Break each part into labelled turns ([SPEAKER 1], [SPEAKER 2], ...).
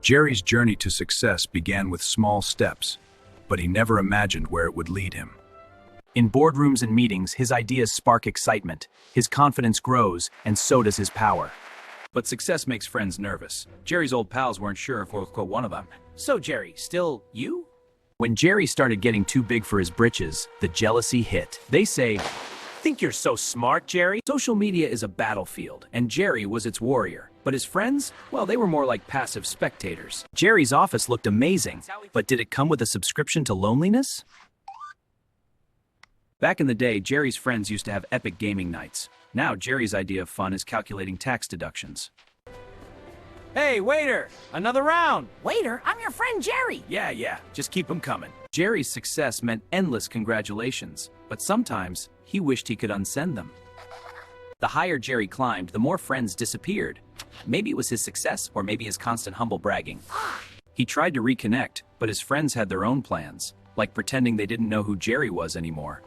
[SPEAKER 1] Jerry's journey to success began with small steps, but he never imagined where it would lead him.
[SPEAKER 2] In boardrooms and meetings, his ideas spark excitement, his confidence grows, and so does his power.
[SPEAKER 1] But success makes friends nervous. Jerry's old pals weren't sure if we'll quote one of them.
[SPEAKER 2] So Jerry, still you? When Jerry started getting too big for his britches, the jealousy hit. They say, "Think you're so smart, Jerry?" Social media is a battlefield, and Jerry was its warrior. But his friends, well, they were more like passive spectators. Jerry's office looked amazing, but did it come with a subscription to loneliness? Back in the day, Jerry's friends used to have epic gaming nights. Now, Jerry's idea of fun is calculating tax deductions.
[SPEAKER 3] Hey, waiter! Another round!
[SPEAKER 4] Waiter, I'm your friend Jerry.
[SPEAKER 2] Yeah, just keep them coming. Jerry's success meant endless congratulations, but sometimes he wished he could unsend them. The higher Jerry climbed, the more friends disappeared. Maybe it was his success, or maybe his constant humble bragging. He tried to reconnect, but his friends had their own plans, like pretending they didn't know who Jerry was anymore.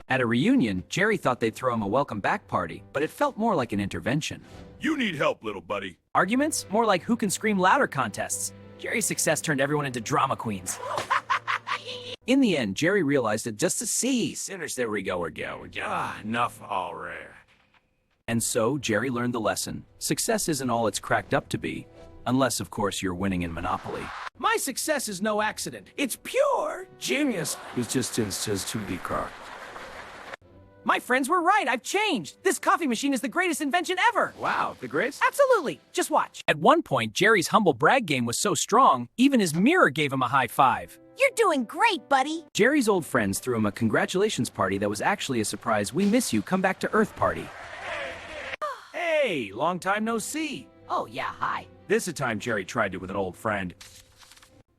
[SPEAKER 2] At a reunion, Jerry thought they'd throw him a welcome back party, but it felt more like an intervention.
[SPEAKER 5] You need help, little buddy.
[SPEAKER 2] Arguments? More like who can scream louder contests. Jerry's success turned everyone into drama queens. In the end, Jerry realized that just to see sinners, there we go.
[SPEAKER 5] Enough already.
[SPEAKER 2] And so, Jerry learned the lesson. Success isn't all it's cracked up to be, unless, of course, you're winning in Monopoly.
[SPEAKER 3] My success is no accident. It's pure genius.
[SPEAKER 5] It's just to be car.
[SPEAKER 3] My friends were right. I've changed. This coffee machine is the greatest invention ever.
[SPEAKER 5] Wow, the greatest?
[SPEAKER 3] Absolutely. Just watch.
[SPEAKER 2] At one point, Jerry's humble brag game was so strong, even his mirror gave him a high five.
[SPEAKER 4] You're doing great, buddy.
[SPEAKER 2] Jerry's old friends threw him a congratulations party that was actually a surprise "We miss you, come back to Earth" party.
[SPEAKER 3] Hey, long time no see.
[SPEAKER 4] Oh, yeah, hi.
[SPEAKER 3] This time Jerry tried it with an old friend.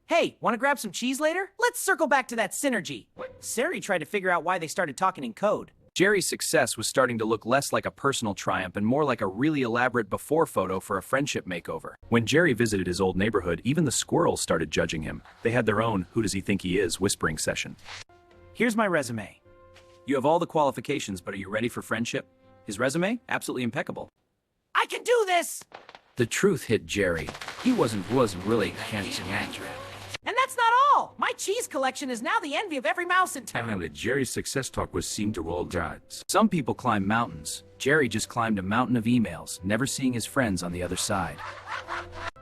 [SPEAKER 3] Hey, want to grab some cheese later? Let's circle back to that synergy. Sari tried to figure out why they started talking in code.
[SPEAKER 2] Jerry's success was starting to look less like a personal triumph and more like a really elaborate before photo for a friendship makeover. When Jerry visited his old neighborhood, even the squirrels started judging him. They had their own "who does he think he is" whispering session.
[SPEAKER 3] Here's my resume.
[SPEAKER 2] You have all the qualifications, but are you ready for friendship? His resume? Absolutely impeccable.
[SPEAKER 3] I can do this!
[SPEAKER 2] The truth hit Jerry.
[SPEAKER 5] He wasn't really handsome accurate.
[SPEAKER 3] And that's not all! My cheese collection is now the envy of every mouse in town.
[SPEAKER 5] And Jerry's success talk was seen to roll giants.
[SPEAKER 2] Some people climb mountains. Jerry just climbed a mountain of emails, never seeing his friends on the other side.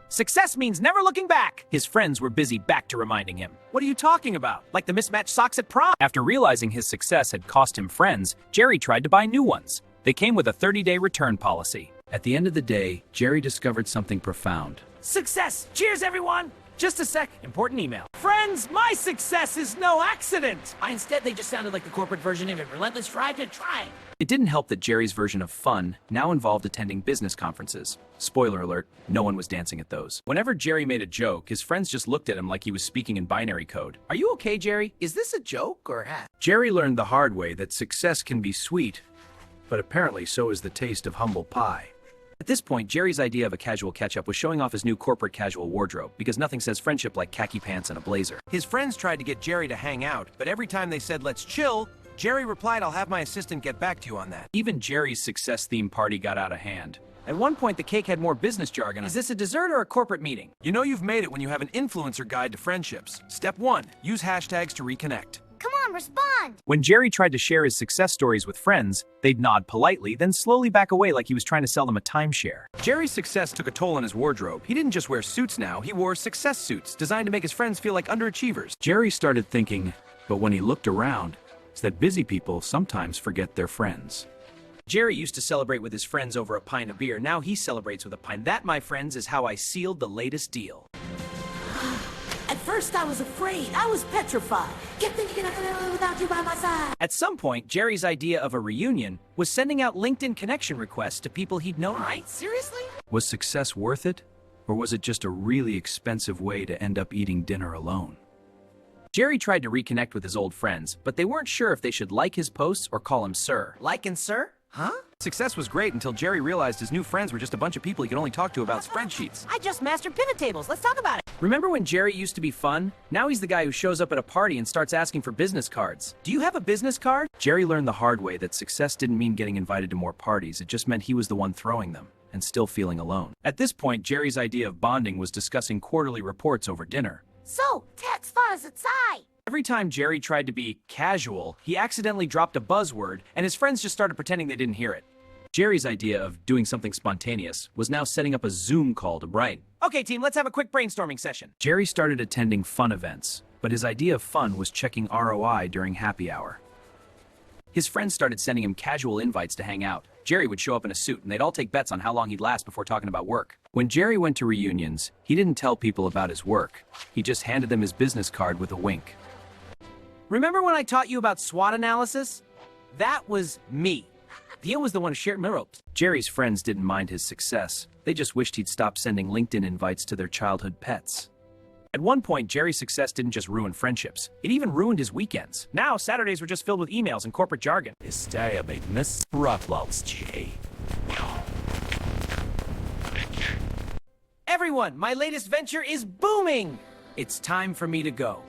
[SPEAKER 3] Success means never looking back!
[SPEAKER 2] His friends were busy back to reminding him.
[SPEAKER 3] What are you talking about? Like the mismatched socks at prom?
[SPEAKER 2] After realizing his success had cost him friends, Jerry tried to buy new ones. They came with a 30-day return policy. At the end of the day, Jerry discovered something profound.
[SPEAKER 3] Success! Cheers, everyone! Just a sec, important email. Friends, my success is no accident!
[SPEAKER 4] Instead, they just sounded like the corporate version of a relentless drive to try.
[SPEAKER 2] It didn't help that Jerry's version of fun now involved attending business conferences. Spoiler alert, no one was dancing at those. Whenever Jerry made a joke, his friends just looked at him like he was speaking in binary code. "Are you okay, Jerry? Is this a joke or a?" Jerry learned the hard way that success can be sweet, but apparently so is the taste of humble pie. At this point, Jerry's idea of a casual catch-up was showing off his new corporate casual wardrobe, because nothing says friendship like khaki pants and a blazer.
[SPEAKER 3] His friends tried to get Jerry to hang out, but every time they said, "Let's chill," Jerry replied, "I'll have my assistant get back to you on that."
[SPEAKER 2] Even Jerry's success-themed party got out of hand.
[SPEAKER 3] At one point, the cake had more business jargon. Is this a dessert or a corporate meeting? You know you've made it when you have an influencer guide to friendships. Step 1, use hashtags to reconnect.
[SPEAKER 4] Come on, respond.
[SPEAKER 2] When Jerry tried to share his success stories with friends, they'd nod politely, then slowly back away like he was trying to sell them a timeshare.
[SPEAKER 3] Jerry's success took a toll on his wardrobe. He didn't just wear suits now, he wore success suits, designed to make his friends feel like underachievers.
[SPEAKER 2] Jerry started thinking, but when he looked around, it's that busy people sometimes forget their friends.
[SPEAKER 3] Jerry used to celebrate with his friends over a pint of beer. Now he celebrates with a pint. That, my friends, is how I sealed the latest deal.
[SPEAKER 4] At first, I was afraid. I was petrified. Kept thinking I could live without you by my side.
[SPEAKER 3] At some point, Jerry's idea of a reunion was sending out LinkedIn connection requests to people he'd known.
[SPEAKER 4] Right? Seriously?
[SPEAKER 2] Was success worth it? Or was it just a really expensive way to end up eating dinner alone? Jerry tried to reconnect with his old friends, but they weren't sure if they should like his posts or call him sir.
[SPEAKER 3] Like and sir? Huh? Success was great until Jerry realized his new friends were just a bunch of people he could only talk to about spreadsheets.
[SPEAKER 4] I just mastered pivot tables. Let's talk about it.
[SPEAKER 3] Remember when Jerry used to be fun? Now he's the guy who shows up at a party and starts asking for business cards. Do you have a business card?
[SPEAKER 2] Jerry learned the hard way that success didn't mean getting invited to more parties, it just meant he was the one throwing them. and still feeling alone. At this point, Jerry's idea of bonding was discussing quarterly reports over dinner.
[SPEAKER 4] So, Ted's far as its eye.
[SPEAKER 2] Every time Jerry tried to be casual, he accidentally dropped a buzzword, and his friends just started pretending they didn't hear it. Jerry's idea of doing something spontaneous was now setting up a Zoom call to Bright.
[SPEAKER 3] Okay, team, let's have a quick brainstorming session.
[SPEAKER 2] Jerry started attending fun events, but his idea of fun was checking ROI during happy hour. His friends started sending him casual invites to hang out. Jerry would show up in a suit, and they'd all take bets on how long he'd last before talking about work. When Jerry went to reunions, he didn't tell people about his work. He just handed them his business card with a wink.
[SPEAKER 3] Remember when I taught you about SWOT analysis? That was me. Theo was the one who shared my ropes.
[SPEAKER 2] Jerry's friends didn't mind his success. They just wished he'd stop sending LinkedIn invites to their childhood pets. At one point, Jerry's success didn't just ruin friendships. It even ruined his weekends.
[SPEAKER 3] Now, Saturdays were just filled with emails and corporate jargon. Everyone, my latest venture is booming! It's time for me to go.